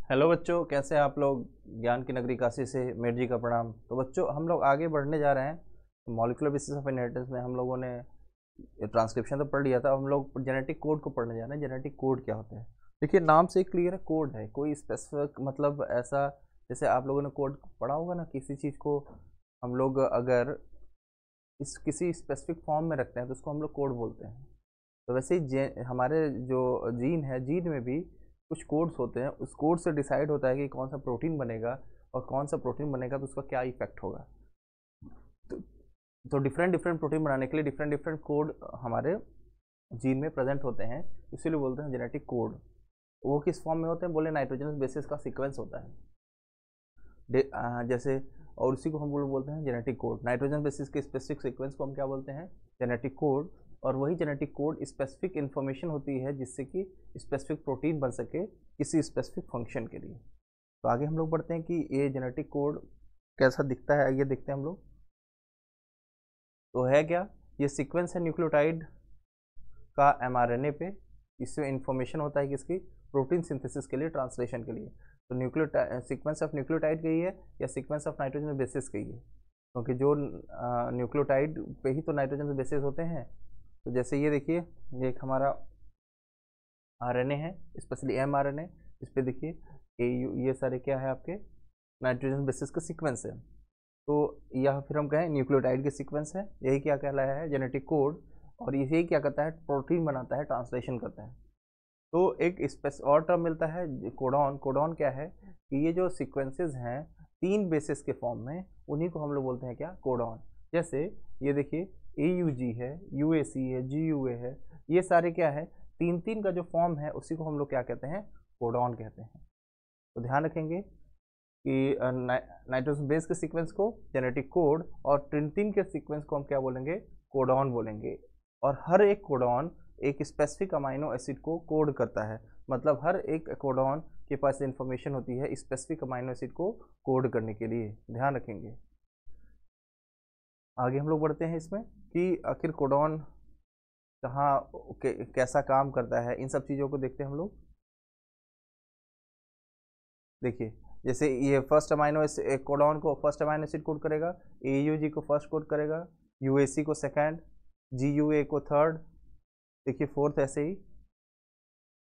Hello बच्चों, कैसे हैं आप लोग। ज्ञान की नगरी काशी से मेर जी का प्रणाम। तो बच्चों, हम लोग आगे बढ़ने जा रहे हैं। मॉलिक्यूलर बेसिस ऑफ इनहेरिटेंस में हम लोगों ने ट्रांसक्रिप्शन तो पढ़ लिया था। हम लोग जेनेटिक कोड को पढ़ने जा रहे हैं। जेनेटिक कोड क्या होता है? देखिए, नाम से क्लियर है, कोड है। कोई स्पेसिफिक मतलब ऐसा, जैसे आप लोगों ने कोड पढ़ा होगा ना, किसी चीज़ को हम लोग अगर इस किसी स्पेसिफिक फॉर्म में रखते हैं तो उसको हम लोग कोड बोलते हैं। तो वैसे ही हमारे जो जीन है, जीन में भी कुछ कोड्स होते हैं। उस कोड से डिसाइड होता है कि कौन सा प्रोटीन बनेगा, और कौन सा प्रोटीन बनेगा तो उसका क्या इफेक्ट होगा। तो, तो डिफरेंट डिफरेंट प्रोटीन बनाने के लिए डिफरेंट डिफरेंट कोड हमारे जीन में प्रेजेंट होते हैं, इसीलिए बोलते हैं जेनेटिक कोड। वो किस फॉर्म में होते हैं? बोले नाइट्रोजनस बेसिस का सीक्वेंस होता है। जैसे, और उसी को हम लोग बोलते हैं जेनेटिक कोड। नाइट्रोजन बेसिस के स्पेसिफिक सीक्वेंस को हम क्या बोलते हैं? Genetic code. और वही जेनेटिक कोड स्पेसिफिक इन्फॉर्मेशन होती है जिससे कि स्पेसिफिक प्रोटीन बन सके किसी स्पेसिफिक फंक्शन के लिए। तो आगे हम लोग बढ़ते हैं कि ये जेनेटिक कोड कैसा दिखता है, ये देखते हैं हम लोग। तो है क्या? ये सीक्वेंस है न्यूक्लियोटाइड का एमआरएनए पे। इससे इंफॉर्मेशन होता है किसकी? प्रोटीन सिंथेसिस के लिए, ट्रांसलेशन के लिए। तो न्यूक्लियोटाइड, सीक्वेंस ऑफ न्यूक्लियोटाइड गई है या सीक्वेंस ऑफ नाइट्रोजन बेसिस गई है? क्योंकि जो न्यूक्लियोटाइड पे ही तो नाइट्रोजन बेसिस होते हैं। तो जैसे ये देखिए, ये एक हमारा आरएनए है, स्पेशली एमआरएनए। इस पे देखिए ये सारे क्या है आपके? नाइट्रोजन बेसिस का सीक्वेंस है। तो यह फिर हम कहें न्यूक्लियोटाइड के सीक्वेंस है। यही क्या कहलाया है? Genetic code. और यही क्या करता है? प्रोटीन बनाता है, ट्रांसलेशन करता है। तो एक स्पेस और टर्म मिलता है कोडॉन। कोडॉन क्या है कि ये जो सीक्वेंसेस हैं 3 बेसिस के फॉर्म में, उन्हीं को हम लोग बोलते हैं क्या? कोडॉन। जैसे ये देखिए, AUG है, UAC है, GUA है। ये सारे क्या है? 3 3 का जो फॉर्म है उसी को हम लोग क्या कहते हैं? कोडॉन कहते हैं। तो ध्यान रखेंगे कि नाइट्रोजन बेस के सीक्वेंस को जेनेटिक कोड, और 3 3 के सीक्वेंस को हम क्या बोलेंगे? कोडॉन बोलेंगे। और हर एक कोडॉन एक स्पेसिफिक अमाइनो एसिड को कोड करता है। मतलब हर एक कोडॉन के पास इंफॉर्मेशन होती है स्पेसिफिक अमाइनो एसिड को कोड करने के लिए। ध्यान रखेंगे। आगे हम लोग बढ़ते हैं इसमें कि आखिर कोडॉन कहाँ कैसा काम करता है, इन सब चीज़ों को देखते हैं हम लोग। देखिए, जैसे ये फर्स्ट अमाइनो एसिड, कोडॉन को फर्स्ट अमाइनो एसिड कोड करेगा, AUG को फर्स्ट कोड करेगा, UAC को सेकंड, GUA को थर्ड, देखिए फोर्थ। ऐसे ही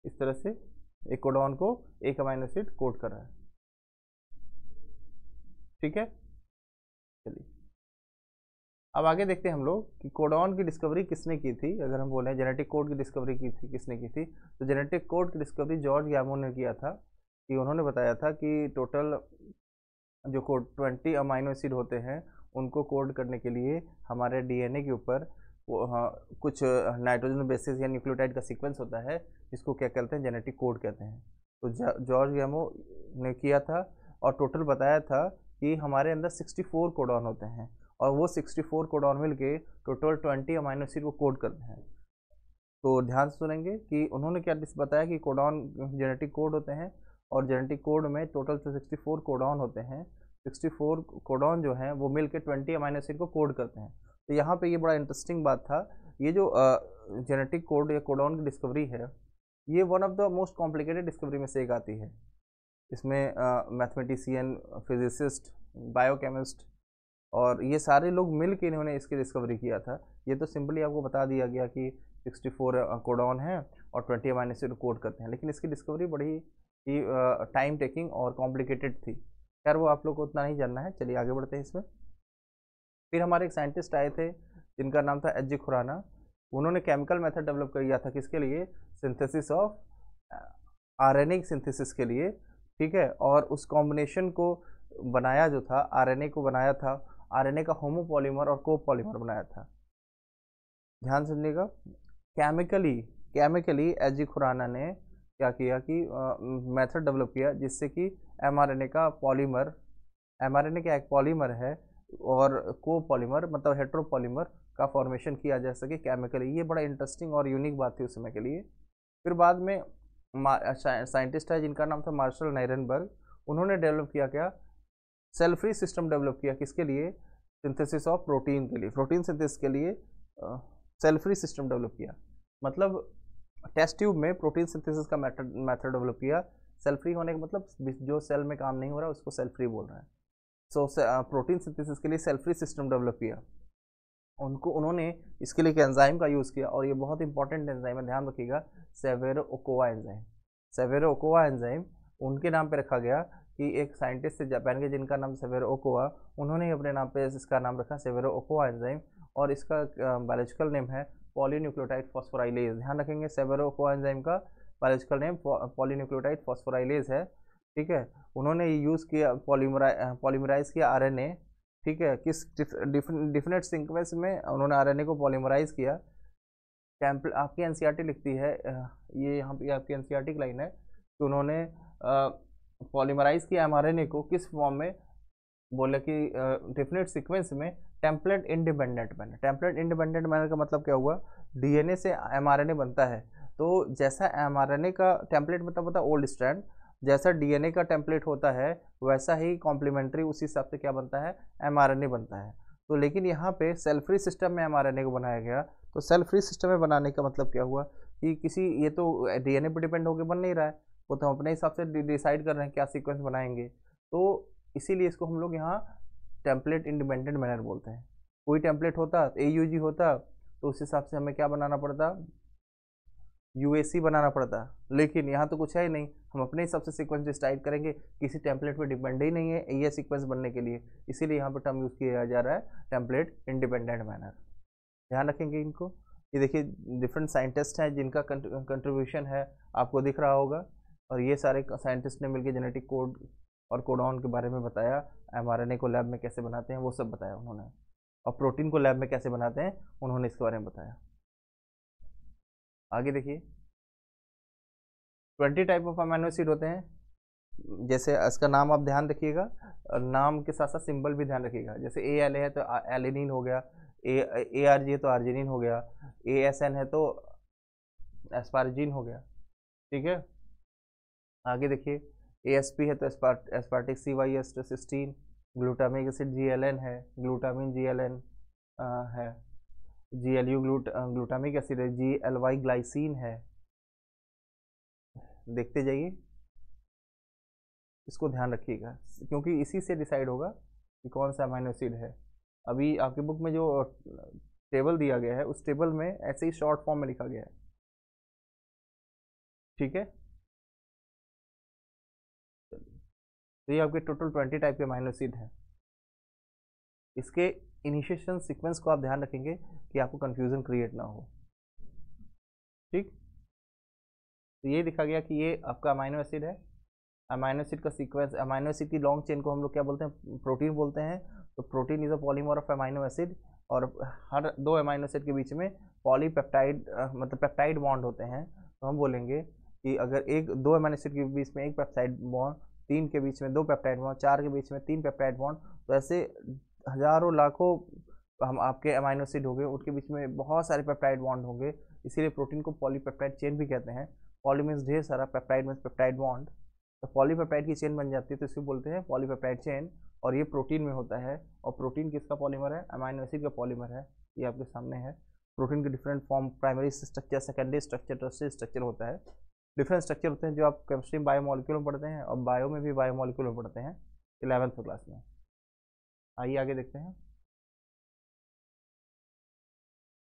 इस तरह से एक कोडॉन को एक अमाइनो एसिड कोड कर रहा है। ठीक है, चलिए अब आगे देखते हैं हम लोग कि कोडॉन की डिस्कवरी किसने की थी। अगर हम बोले जेनेटिक कोड की डिस्कवरी की थी, किसने की थी? तो जेनेटिक कोड की डिस्कवरी जॉर्ज गैमो ने किया था। कि उन्होंने बताया था कि टोटल जो कोड 20 अमाइनो एसिड होते हैं, उनको कोड करने के लिए हमारे DNA के ऊपर कुछ नाइट्रोजन बेसिस या न्यूक्लियोटाइड का सीक्वेंस होता है, जिसको क्या कहते हैं? जेनेटिक कोड कहते हैं। तो जॉर्ज गैमो ने किया था, और टोटल बताया था कि हमारे अंदर 64 कोडॉन होते हैं, और वो 64 कोडॉन मिलके टोटल 20 अमाइनो एसिड को कोड करते हैं। तो ध्यान से सुनेंगे कि उन्होंने क्या बताया कि कोडॉन जेनेटिक कोड होते हैं, और जेनेटिक कोड में टोटल 64 कोडॉन होते हैं। 64 कोडॉन जो हैं वो मिलके 20 अमाइनो एसिड को कोड करते हैं। तो यहाँ पे ये बड़ा इंटरेस्टिंग बात था। ये जो जेनेटिक कोड या कोडॉन की डिस्कवरी है, ये one of the most complicated discovery में से एक आती है। इसमें मैथमेटिशियन, फिजिसिस्ट, बायोकेमिस्ट और ये सारे लोग मिल के इन्होंने इसकी डिस्कवरी किया था। ये तो सिंपली आपको बता दिया गया कि 64 कोडॉन हैं और 20 अमाइनो एसिड कोड करते हैं, लेकिन इसकी डिस्कवरी बड़ी ही टाइम टेकिंग और कॉम्प्लिकेटेड थी। खैर, वो आप लोग को उतना नहीं जानना है। चलिए आगे बढ़ते हैं इसमें। फिर हमारे एक साइंटिस्ट आए थे जिनका नाम था एच.जी. खुराना। उन्होंने केमिकल मेथड डेवलप किया था, किसके लिए? सिंथेसिस ऑफ आरएनए सिंथेसिस के लिए। ठीक है, और उस कॉम्बिनेशन को बनाया जो था, आरएनए को बनाया था, आरएनए का होमोपॉलीमर और कोपॉलीमर बनाया था। ध्यान सुनिएगा। Chemically chemically H.G.. खुराना ने क्या किया कि मेथड डेवलप किया जिससे कि एमआरएनए का पॉलीमर, एमआरएनए का एक पॉलीमर है, और कोपॉलीमर मतलब हेट्रोपॉलीमर का फॉर्मेशन किया जा सके केमिकली। ये बड़ा इंटरेस्टिंग और यूनिक बात थी उस समय के लिए। फिर बाद में साइंटिस्ट है जिनका नाम था मार्शल नाइरनबर्ग। उन्होंने डेवलप किया क्या? सेल फ्री सिस्टम डेवलप किया। किसके लिए? सिंथेसिस ऑफ प्रोटीन के लिए, प्रोटीन सिंथेसिस के लिए सेल फ्री सिस्टम डेवलप किया। मतलब टेस्ट ट्यूब में प्रोटीन सिंथेसिस का मेथड डेवलप किया सेल फ्री होने का मतलब जो सेल में काम नहीं हो रहा है उसको सेल फ्री बोल रहा है। सो प्रोटीन सिंथेसिस के लिए सेल फ्री सिस्टम डेवलप किया। उन्होंने इसके लिए एक एंजाइम का यूज़ किया, और ये बहुत इंपॉर्टेंट एंजाइम है, ध्यान रखिएगा, सेवेरो-ओकोआ एंजाइम। सेवेरो-ओकोआ एंजाइम उनके नाम पे रखा गया कि एक साइंटिस्ट थे जापान के जिनका नाम सेवेरो-ओकोआ, उन्होंने अपने नाम पे इसका नाम रखा सेवेरो-ओकोआ एंजाइम, और इसका बायोलॉजिकल नेम है पॉलीन्यूक्लियोटाइड फॉस्फोराइलेज। ध्यान रखेंगे, सेवेरो-ओकोआ एंजाइम का बायोलॉजिकल नेम पॉलीन्यूक्लियोटाइड फॉस्फोराइलेज है। ठीक है, उन्होंने यूज़ किया पॉलीमराइज किया आरएनए। ठीक है, किस डिफिनेट सीक्वेंस में उन्होंने आरएनए को पॉलीमराइज किया। आपकी एनसीईआरटी लिखती है, ये यहाँ पे आपकी एनसीईआरटी की लाइन है कि उन्होंने पॉलीमराइज किया एमआरएनए को किस फॉर्म में, बोले कि डिफिनेट सीक्वेंस में template independent manner. Template independent manner का मतलब क्या हुआ, डीएनए से एमआरएनए बनता है, तो जैसा एमआरएनए का टेम्पलेट मतलब होता है ओल्ड स्ट्रैंड, जैसा डीएनए का टेम्पलेट होता है वैसा ही कॉम्प्लीमेंट्री उसी हिसाब से क्या बनता है, एमआरएनए बनता है। तो लेकिन यहाँ पे सेल फ्री सिस्टम में एमआरएनए को बनाया गया, तो सेल फ्री सिस्टम में बनाने का मतलब क्या हुआ कि किसी, ये तो डीएनए पर डिपेंड होकर बन नहीं रहा है, वो तो हम अपने हिसाब से डिसाइड कर रहे हैं क्या सीक्वेंस बनाएंगे, तो इसीलिए इसको हम लोग यहाँ टेम्पलेट इंडिपेंडेंट मैनर बोलते हैं। कोई टेम्पलेट होता, एयूजी होता, तो उस हिसाब से हमें क्या बनाना पड़ता, यूएसी बनाना पड़ता, लेकिन यहाँ तो कुछ है ही नहीं, हम अपने हिसाब से सीक्वेंस डिसाइड करेंगे, किसी टेम्पलेट पे डिपेंड ही नहीं है ये सीक्वेंस बनने के लिए, इसीलिए यहाँ पर टर्म यूज़ किया जा रहा है टेम्पलेट इंडिपेंडेंट मैनर। ध्यान रखेंगे इनको। ये देखिए डिफरेंट साइंटिस्ट हैं जिनका कंट्रीब्यूशन है, आपको दिख रहा होगा, और ये सारे साइंटिस्ट ने मिलकर जेनेटिक कोड और कोडॉन के बारे में बताया, एमआरएनए को लैब में कैसे बनाते हैं वो सब बताया उन्होंने, और प्रोटीन को लैब में कैसे बनाते हैं उन्होंने इसके बारे में बताया। आगे देखिए, 20 टाइप ऑफ अमीनो एसिड होते हैं, जैसे इसका नाम आप ध्यान रखिएगा, नाम के साथ साथ सिंबल भी ध्यान रखिएगा, जैसे ALA है तो एलिनिन हो गया, ARG है तो आर्जिनिन हो गया, ASN है तो एस्पार्जिन हो गया। ठीक है, आगे देखिए, ASP है तो एस्पार्टिक CYS तो सिस्टीन, ग्लूटामिक एसिड GLN है, ग्लूटामिन GLN है, GLU ग्लूटामिक एसिड है, GLY ग्लाइसिन है। देखते जाइए, इसको ध्यान रखिएगा क्योंकि इसी से डिसाइड होगा कि कौन सा अमीनो एसिड है। अभी आपकी बुक में जो टेबल दिया गया है उस टेबल में ऐसे ही शॉर्ट फॉर्म में लिखा गया है। ठीक है, तो ये आपके टोटल 20 टाइप के अमीनो एसिड हैं। इसके इनिशिएशन सीक्वेंस को आप ध्यान रखेंगे कि आपको कंफ्यूजन क्रिएट ना हो। ठीक, तो ये दिखा गया कि ये आपका अमीनो एसिड है, अमीनो एसिड का सीक्वेंस, अमीनो एसिड की लॉन्ग चेन को हम लोग क्या बोलते हैं, प्रोटीन बोलते हैं। तो protein is a polymer of amino acid, और हर दो अमीनो एसिड के बीच में पॉलीपेप्टाइड मतलब पेप्टाइड बॉन्ड होते हैं। तो हम बोलेंगे कि अगर दो अमीनो एसिड के बीच में एक पेप्टाइड बॉन्ड, 3 के बीच में 2 पेप्टाइड बॉन्ड, 4 के बीच में 3 पेप्टाइड बॉन्ड, तो ऐसे हजारों लाखों हम आपके अमीनो एसिड हो गए, उनके बीच में बहुत सारे पेप्टाइड बॉन्ड होंगे, इसीलिए प्रोटीन को पॉलीपेप्टाइड चेन भी कहते हैं। पॉली मीन्स ढेर सारा, पेप्टाइड मीन्स पेप्टाइड बॉन्ड, तो पॉलीपेप्टाइड की चेन बन जाती है तो इसे बोलते हैं पॉलीपेप्टाइड चेन, और ये प्रोटीन में होता है। और प्रोटीन किसका पॉलीमर है, अमीनो एसिड का पॉलीमर है, ये आपके सामने है। प्रोटीन के different form, primary structure, secondary structure, tertiary structure होता है। डिफरेंट स्ट्रक्चर होते हैं जो आप केमिस्ट्री में बायोमोलिक्यूल में पढ़ते हैं, और बायो में भी बायोमोलिक्यूल में पढ़ते हैं 11th क्लास में। आइए आगे देखते हैं।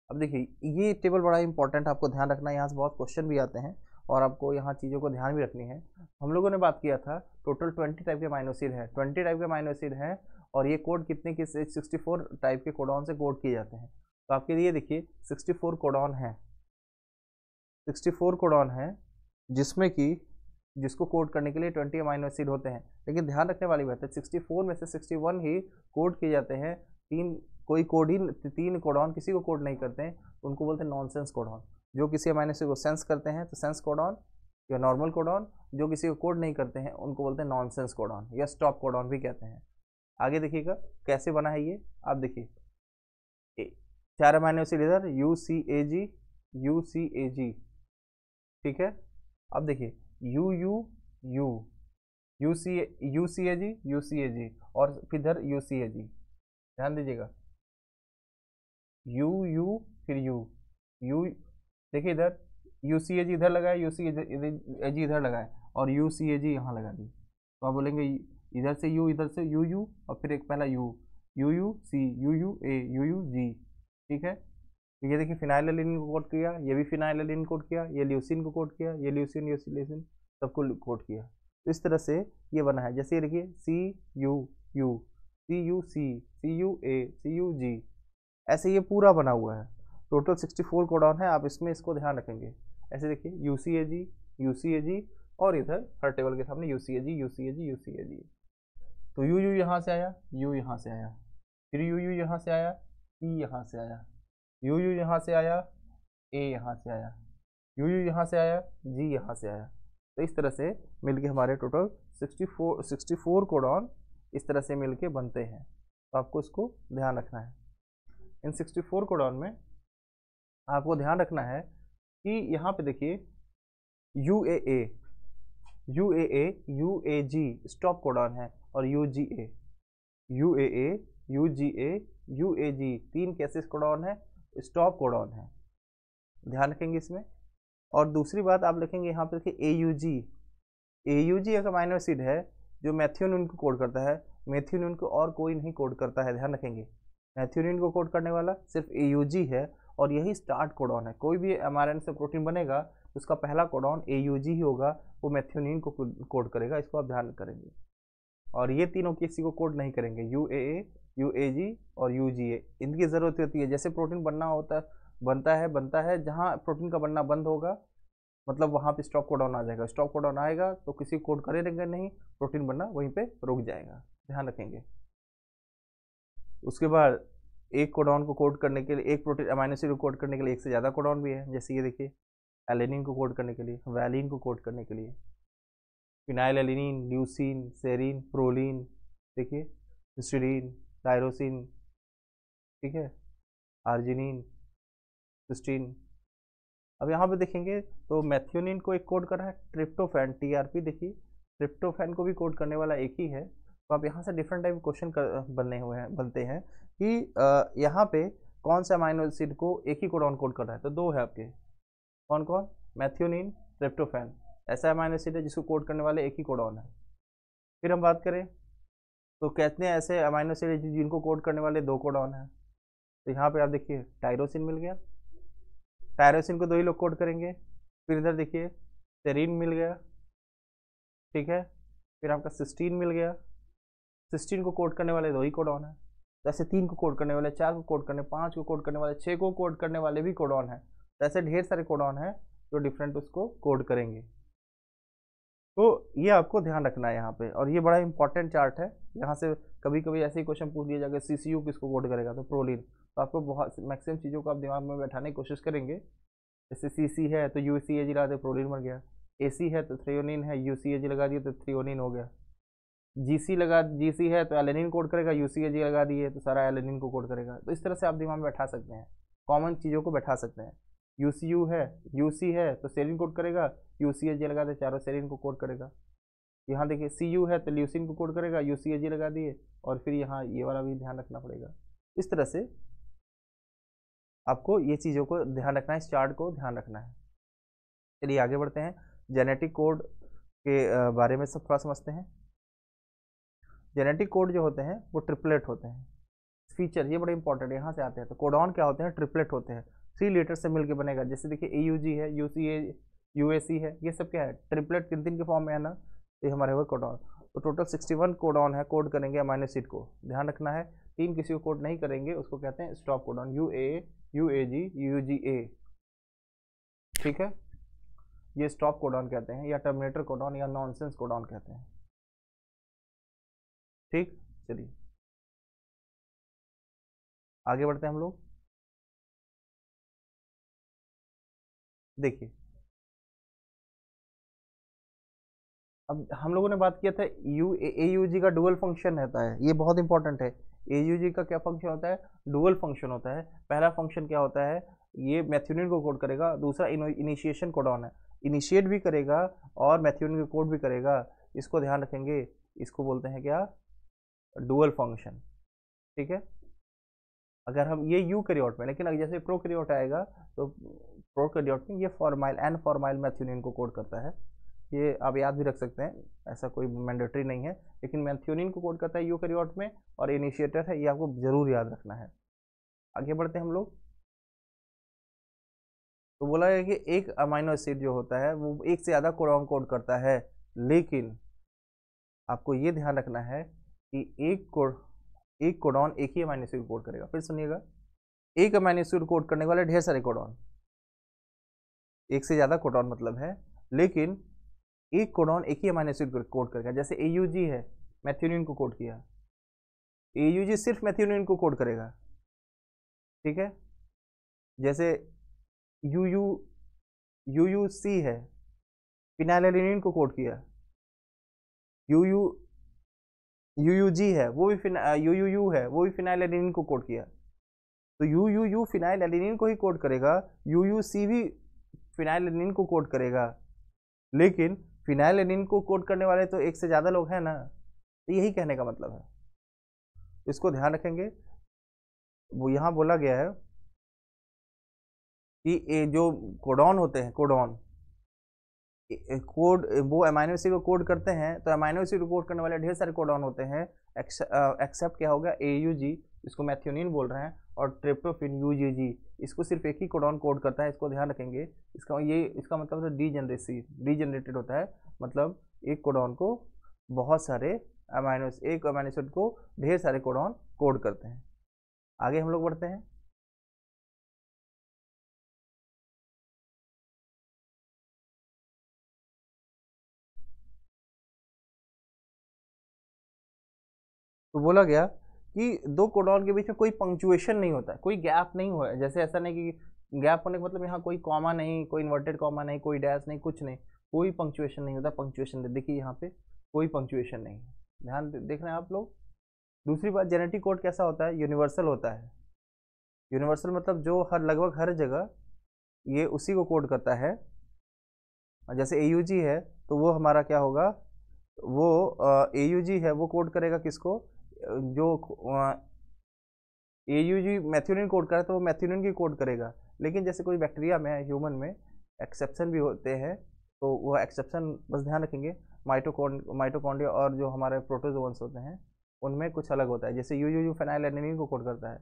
अब देखिए, ये टेबल बड़ा इंपॉर्टेंट, आपको ध्यान रखना है, यहाँ से बहुत क्वेश्चन भी आते हैं और आपको यहाँ चीज़ों को ध्यान भी रखनी है। हम लोगों ने बात किया था टोटल 20 टाइप के अमीनो एसिड है, 20 टाइप के अमीनो एसिड हैं, और ये कोड कितने की 64 टाइप के कोडॉन से कोड किए जाते हैं। तो आपके लिए देखिए 64 कोडॉन है, 64 कोडॉन है, जिसमें कि जिसको कोड करने के लिए 20 अमीनो एसिड होते हैं। लेकिन ध्यान रखने वाली बात है, 64 में से 61 ही कोड किए जाते हैं, कोई कोड ही 3 कोडॉन किसी को कोड नहीं करते हैं, तो उनको बोलते हैं नॉनसेंस कोडॉन। जो किसी अमीनो एसिड को सेंस करते हैं तो सेंस कोडॉन या नॉर्मल कोडॉन, जो किसी को कोड नहीं करते हैं उनको बोलते हैं नॉनसेंस कोडॉन या स्टॉप कोडॉन भी कहते हैं। आगे देखिएगा कैसे बना है ये, आप देखिए 4 अमीनो एसिड इधर, UCAG UCAG, ठीक है। अब देखिए UUU UCAG UCAG, और फिर इधर UCAG, ध्यान दीजिएगा, UU फिर U देखिए इधर UCAG इधर लगाए, UCAG इधर लगाए, और यू सी ए जी यहाँ लगा दी, तो आप बोलेंगे इधर से यू, इधर से यू यू, और फिर एक पहला U, U U C, U U A, U U G. ठीक है, तो ये देखिए फिनाइलएलिन को कोड किया, ये भी फिनाइलएलिन कोड किया, ये ल्यूसिन को कोड किया, ये ल्यूसिन ल्यूसिन सबको कोड किया। तो इस तरह से ये बना है। जैसे ये देखिए C U U, C U C, C U A, C U G, ऐसे ये पूरा बना हुआ है। टोटल 64 कोडॉन है, आप इसमें इसको ध्यान रखेंगे। ऐसे देखिए you C A G, U C A जी, और इधर हर टेबल के सामने U C A G, U C A G, U C A G. तो यू यू यहाँ से आया, यू यहाँ से आया, फिर यू यू यहाँ से आया, ई यहाँ से आया, यू यू यहाँ से आया, ए यहाँ से आया, यू यू यहाँ से आया, जी यहाँ से आया। तो इस तरह से मिलके हमारे टोटल 64 कोडॉन इस तरह से मिलके बनते हैं। तो आपको इसको ध्यान रखना है। इन 64 कोडॉन में आपको ध्यान रखना है कि यहाँ पे देखिए U A A, U A A, U A G stop codon है, और U G A, U A A, U G A, U A G, तीन कैसेस कोडॉन है, स्टॉप कोडॉन है, ध्यान रखेंगे इसमें। और दूसरी बात आप लिखेंगे यहाँ पे देखिए ए यू जी, ए यू जी एक अमाइनो एसिड है जो मैथ्योनिन को कोड करता है, मैथ्योनिन को और कोई नहीं कोड करता है, ध्यान रखेंगे। मैथ्योनिन को कोड करने वाला सिर्फ ए यू जी है, और यही स्टार्ट कोडॉन है। कोई भी एमआरएनए से प्रोटीन बनेगा तो उसका पहला कोडॉन ए यू जी ही होगा, वो मैथ्योनिन को कोड करेगा, इसको आप ध्यान करेंगे। और ये तीनों किसी को कोड नहीं करेंगे, you A A, U A जी और यू जी ए, इनकी ज़रूरत होती है। जैसे प्रोटीन बनना होता है, बनता है, जहाँ प्रोटीन का बनना बंद होगा मतलब वहाँ पे स्टॉप कोडॉन आ जाएगा। स्टॉप कोडॉन आएगा तो किसी को कोड करेंगे नहीं, प्रोटीन बनना वहीं पे रुक जाएगा, ध्यान रखेंगे। उसके बाद एक कोडॉन को कोड करने के लिए, एक प्रोटीन अमाइनो एसिड को कोड करने के लिए एक से ज़्यादा कोडॉन भी है। जैसे ये देखिए एलेनिन को कोड करने के लिए, वैलिन को कोड करने के लिए phenylalanine, leucine, serine, proline, देखिए हिस्टीडीन, टायरोसिन, ठीक है, आर्जिनिन, सिस्टीन। अब यहाँ पे देखेंगे तो मैथ्योनिन को एक कोड करना है, ट्रिप्टोफैन, टीआरपी, देखिए ट्रिप्टोफैन को भी कोड करने वाला एक ही है। तो आप यहाँ से डिफरेंट टाइप क्वेश्चन बनते हैं कि यहाँ पे कौन सा अमाइनो एसिड को एक ही कोडॉन कोड कर रहा है। तो दो है आपके, कौन कौन, मैथ्योनिन, ट्रिप्टोफैन, ऐसा अमाइनो एसिड है जिसको कोड करने वाले एक ही कोडॉन है। फिर हम बात करें तो कहते हैं ऐसे अमाइनो एसिड जिनको कोड करने वाले दो कोडॉन है। तो यहाँ पे आप देखिए टायरोसिन मिल गया, टायरोसिन को दो ही लोग कोड करेंगे। फिर इधर देखिए सेरीन मिल गया, ठीक है। फिर आपका सिस्टीन मिल गया, सिस्टीन को कोड करने वाले दो ही कोडॉन है। तो ऐसे 3 को कोड करने वाले, 4 को कोड करने, 5 को कोड करने वाले, 6 को कोड करने वाले भी कोडॉन है। तो ऐसे ढेर सारे कोडॉन है जो डिफरेंट उसको कोड करेंगे। तो ये आपको ध्यान रखना है यहाँ पे, और ये बड़ा इंपॉर्टेंट चार्ट है। यहाँ से कभी कभी ऐसे ही क्वेश्चन पूछ लिया जाएगा सीसीयू किसको कोड करेगा, तो प्रोलिन। तो आपको बहुत मैक्सिमम चीज़ों को आप दिमाग में बैठाने की कोशिश करेंगे। जैसे सीसी है तो यू सी ए जी लगा दे, प्रोलिन बन गया। एसी है तो थ्रियोनिन है, यू सी ए जी लगा दिए तो थ्रियोनिन हो गया। जीसी है तो एलेनिन कोड करेगा, यू सी ए जी लगा दिए तो सारा एलेनिन को कोड करेगा। तो इस तरह से आप दिमाग में बैठा सकते हैं, कॉमन चीज़ों को बैठा सकते हैं। यूसीयू है, यूसी है तो सेरिन कोड करेगा, यूसीएजी लगा दे, चारों सेरिन को कोड करेगा। यहाँ देखिए सीयू है तो ल्यूसिन को कोड करेगा, यूसीएजी लगा दिए, और फिर यहाँ ये वाला भी ध्यान रखना पड़ेगा। इस तरह से आपको ये चीज़ों को ध्यान रखना है, इस चार्ट को ध्यान रखना है। चलिए आगे बढ़ते हैं, जेनेटिक कोड के बारे में सब थोड़ा समझते हैं। जेनेटिक कोड जो होते हैं वो ट्रिपलेट होते हैं। फीचर ये बड़े इंपॉर्टेंट है, यहाँ से आते हैं। तो कोडॉन क्या होते हैं, ट्रिपलेट होते हैं, 3 लेटर से मिलकर बनेगा। जैसे देखिए AUG है, UCA, UAC है, ये सब क्या है, ट्रिपलेट 3 के फॉर्म में है ना, ये हमारे हुए कोडॉन। तो टोटल 61 कोडॉन है, कोड करेंगे अमाइनो एसिड को, ध्यान रखना है। 3 किसी को कोड नहीं करेंगे, उसको कहते हैं stop codon, UAA, UAG, UGA, ठीक है। ये स्टॉप कोडॉन कहते हैं, या टर्मिनेटर कोडॉन, या नॉनसेंस कोडॉन कहते हैं, ठीक। चलिए आगे बढ़ते हैं हम लोग। देखिए अब हम लोगों ने बात किया था AUG का डुअल फंक्शन रहता है, ये बहुत इंपॉर्टेंट है। AUG का क्या फंक्शन होता है, डुअल फंक्शन होता है। पहला फंक्शन क्या होता है, ये मैथ्योनिन को कोड करेगा, दूसरा इनिशिएशन कोडॉन है, इनिशिएट भी करेगा और मैथ्योनिन को कोड भी करेगा। इसको ध्यान रखेंगे, इसको बोलते हैं क्या, डुअल फंक्शन, ठीक है। अगर हम ये यूकैरियोट में, लेकिन जैसे प्रोकैरियोट आएगा तो प्रोकैरियोट में ये फॉर्माइल एन फॉर्माइल मैथ्योनिन को कोड करता है, ये आप याद भी रख सकते हैं, ऐसा कोई मैंडेटरी नहीं है, लेकिन मेथियोनिन को कोड करता है यूकैरियोट में और इनिशिएटर है, ये आपको जरूर याद रखना है। आगे बढ़ते हैं हम लोग। तो बोला है कि एक अमाइनो एसिड जो होता है वो एक से ज़्यादा कोडॉन कोड करता है, लेकिन आपको ये ध्यान रखना है कि एक कोडॉन एक ही अमाइनो एसिड कोड करेगा। फिर सुनिएगा, एक अमाइनो एसिड कोड करने वाले ढेर सारे कोडॉन, एक से ज़्यादा कोडॉन मतलब है, लेकिन एक कोडॉन एक ही अमाइनो एसिड कोड करेगा। जैसे AUG है, मेथियोनिन को कोड किया, AUG सिर्फ मेथियोनिन को कोड करेगा, ठीक है। जैसे UUC है, फिनाइलएलेनिन को कोड किया, UUG है वो भी UUU है वो भी फिनाइलएलेनिन को कोड किया, तो UUU फिनाइलएलेनिन को ही कोड करेगा, UUC भी फिनाइलएलेनिन को कोड करेगा, लेकिन फिनाइलएलेनिन को कोड करने वाले तो एक से ज़्यादा लोग हैं ना, तो यही कहने का मतलब है। इसको ध्यान रखेंगे। वो यहाँ बोला गया है कि ये जो कोडॉन होते हैं, कोडॉन कोड वो अमाइनो एसिड को कोड करते हैं, तो अमाइनो एसिड को कोड करने वाले ढेर सारे कोडॉन होते हैं, एक्सेप्ट क्या होगा, AUG, इसको मेथियोनिन बोल रहे हैं, और ट्रिप्टोफेन UGG, इसको सिर्फ एक ही कोडॉन कोड करता है। इसको ध्यान रखेंगे। इसका मतलब है डीजेनरेटेड होता है, मतलब एक कोडॉन को बहुत सारे एक अमाइनो एसिड को ढेर सारे कोडॉन कोड करते हैं। आगे हम लोग बढ़ते हैं। तो बोला गया कि दो कोडॉन के बीच में कोई पंक्चुएशन नहीं होता है, कोई गैप नहीं हुआ है। जैसे ऐसा नहीं कि गैप होने का मतलब यहाँ कोई कॉमा नहीं, कोई इन्वर्टेड कॉमा नहीं, कोई डैश नहीं, कुछ नहीं, कोई पंक्चुएशन नहीं होता। पंक्चुएशन देखिए यहाँ पे कोई पंक्चुएशन नहीं है, ध्यान देख रहे हैं आप लोग। दूसरी बात, जेनेटिक कोड कैसा होता है, यूनिवर्सल होता है। यूनिवर्सल मतलब जो लगभग हर जगह ये उसी को कोड करता है। जैसे AUG है तो वो हमारा क्या होगा, वो AUG है वो कोड करेगा किसको, जो AUG मैथ्यूनिन कोड करे तो वो मैथ्यूनिन की कोड करेगा। लेकिन जैसे कोई बैक्टीरिया में, ह्यूमन में एक्सेप्शन भी होते हैं, तो वो एक्सेप्शन बस ध्यान रखेंगे। माइटोकॉन्ड्रिया और जो हमारे प्रोटोजोन्स होते हैं उनमें कुछ अलग होता है। जैसे UUU फेनाइलएडेनिन को कोड करता है,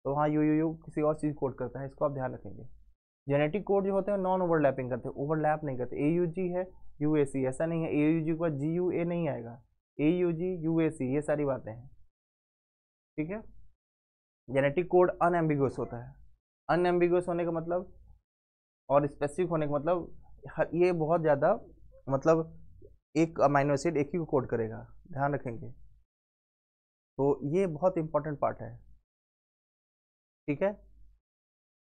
तो वहाँ UUU किसी और चीज़ कोड करता है, इसको आप ध्यान रखेंगे। जेनेटिक कोड जो होते हैं नॉन ओवरलैपिंग करते हैं, ओवरलैप नहीं करते। AUG है UAC, ऐसा नहीं है AUG के बाद GUA नहीं आएगा, AUG UAC, ये सारी बातें हैं, ठीक है। जेनेटिक कोड अनएम्बिगुअस होता है। अनएम्बिगुअस होने का मतलब और स्पेसिफिक होने का मतलब ये बहुत ज़्यादा, मतलब एक अमाइनो एसिड एक ही को कोड करेगा, ध्यान रखेंगे। तो ये बहुत इंपॉर्टेंट पार्ट है, ठीक है।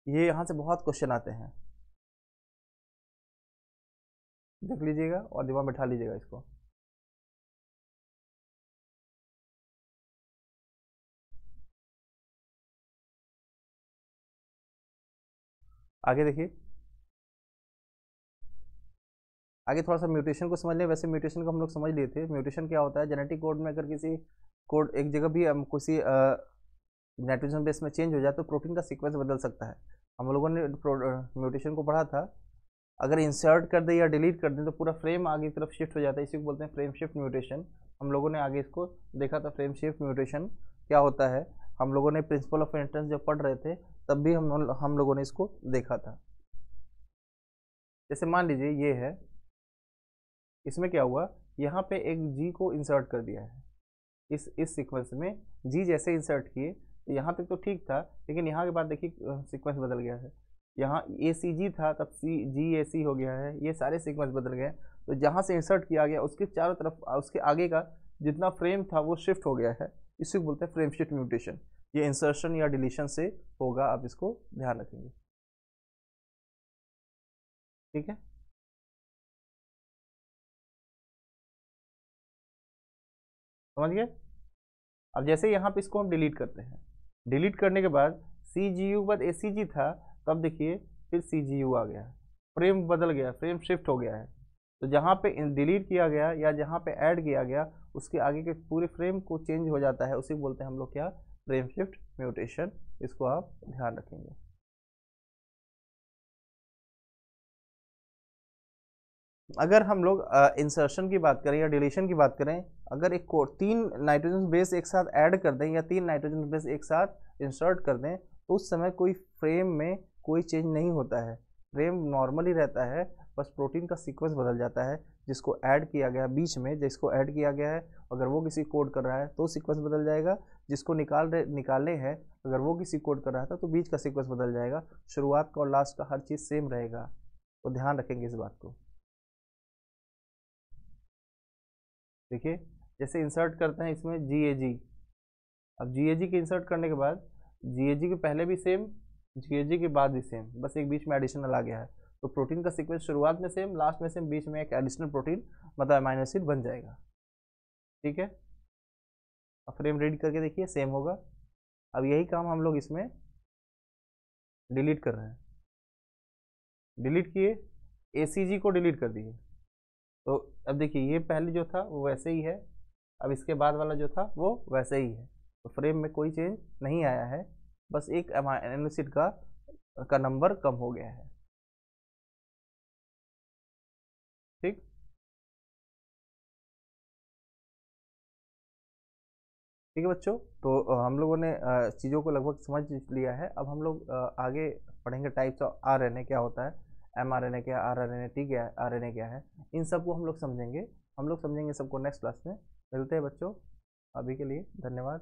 ये यहाँ से बहुत क्वेश्चन आते हैं, देख लीजिएगा और दिमाग में बैठा लीजिएगा इसको। आगे देखिए, आगे थोड़ा सा म्यूटेशन को समझ लें। वैसे म्यूटेशन को हम लोग समझ लिए थे। म्यूटेशन क्या होता है, जेनेटिक कोड में अगर किसी कोड एक जगह भी किसी नाइट्रोजन बेस में चेंज हो जाए तो प्रोटीन का सीक्वेंस बदल सकता है। हम लोगों ने म्यूटेशन को पढ़ा था, अगर इंसर्ट कर दे या डिलीट कर दें तो पूरा फ्रेम आगे की तरफ शिफ्ट हो जाता है, इसी को बोलते हैं फ्रेम शिफ्ट म्यूटेशन। हम लोगों ने आगे इसको देखा था, फ्रेम शिफ्ट म्यूटेशन क्या होता है। हम लोगों ने प्रिंसिपल ऑफ एंट्रेंस जब पढ़ रहे थे तब भी हम लोगों ने इसको देखा था। जैसे मान लीजिए ये है, इसमें क्या हुआ, यहाँ पे एक G को इंसर्ट कर दिया है इस सीक्वेंस में। G जैसे इंसर्ट किए तो यहाँ तक तो ठीक था, लेकिन यहाँ के बाद देखिए सीक्वेंस बदल गया है। यहाँ ACG था, तब GAC हो गया है, ये सारे सीक्वेंस बदल गए। तो जहाँ से इंसर्ट किया गया उसके चारों तरफ, उसके आगे का जितना फ्रेम था वो शिफ्ट हो गया है, इसी को बोलते हैं फ्रेम शिफ्ट म्यूटेशन। ये इंसर्शन या डिलीशन से होगा, आप इसको ध्यान रखेंगे, ठीक है। समझ गए। अब जैसे यहाँ पे इसको हम डिलीट करते हैं, डिलीट करने के बाद CGU के बाद ACG था, तब देखिए फिर CGU आ गया, फ्रेम बदल गया, फ्रेम शिफ्ट हो गया है। तो जहाँ पे डिलीट किया गया या जहाँ पे ऐड किया गया उसके आगे के पूरे फ्रेम को चेंज हो जाता है, उसी को बोलते हैं हम लोग क्या, फ्रेम शिफ्ट म्यूटेशन। इसको आप ध्यान रखेंगे। अगर हम लोग इंसर्शन की बात करें या डिलीशन की बात करें, अगर एक कोड 3 नाइट्रोजन बेस एक साथ ऐड कर दें या 3 नाइट्रोजन बेस एक साथ इंसर्ट कर दें, तो उस समय कोई फ्रेम में कोई चेंज नहीं होता है, फ्रेम नॉर्मली रहता है, बस प्रोटीन का सीक्वेंस बदल जाता है। जिसको ऐड किया गया बीच में, जिसको ऐड किया गया है, अगर वो किसी कोड कर रहा है तो सीक्वेंस बदल जाएगा, जिसको निकालने हैं अगर वो किसी कोड कर रहा था तो बीच का सीक्वेंस बदल जाएगा। शुरुआत का और लास्ट का हर चीज़ सेम रहेगा, तो ध्यान रखेंगे इस बात को। देखिए जैसे इंसर्ट करते हैं इसमें GAG, अब GAG के इंसर्ट करने के बाद GAG के पहले भी सेम, GAG के बाद भी सेम, बस एक बीच में एडिशनल आ गया है, तो प्रोटीन का सीक्वेंस शुरुआत में सेम, लास्ट में सेम, बीच में एक एडिशनल प्रोटीन मतलब अमीनो एसिड बन जाएगा। ठीक है, अब फ्रेम रीड करके देखिए सेम होगा। अब यही काम हम लोग इसमें डिलीट कर रहे हैं, डिलीट किए, ACG को डिलीट कर दिए, तो अब देखिए ये पहले जो था वो वैसे ही है, अब इसके बाद वाला जो था वो वैसे ही है, तो फ्रेम में कोई चेंज नहीं आया है, बस एक अमीनो एसिड का नंबर कम हो गया है। ठीक, ठीक है बच्चों, तो हम लोगों ने चीज़ों को लगभग समझ लिया है। अब हम लोग आगे पढ़ेंगे टाइप्स ऑफ RNA क्या होता है, mRNA क्या है, RNA क्या है, RNA क्या है, इन सब को हम लोग समझेंगे सबको नेक्स्ट क्लास में। मिलते हैं बच्चों, अभी के लिए धन्यवाद।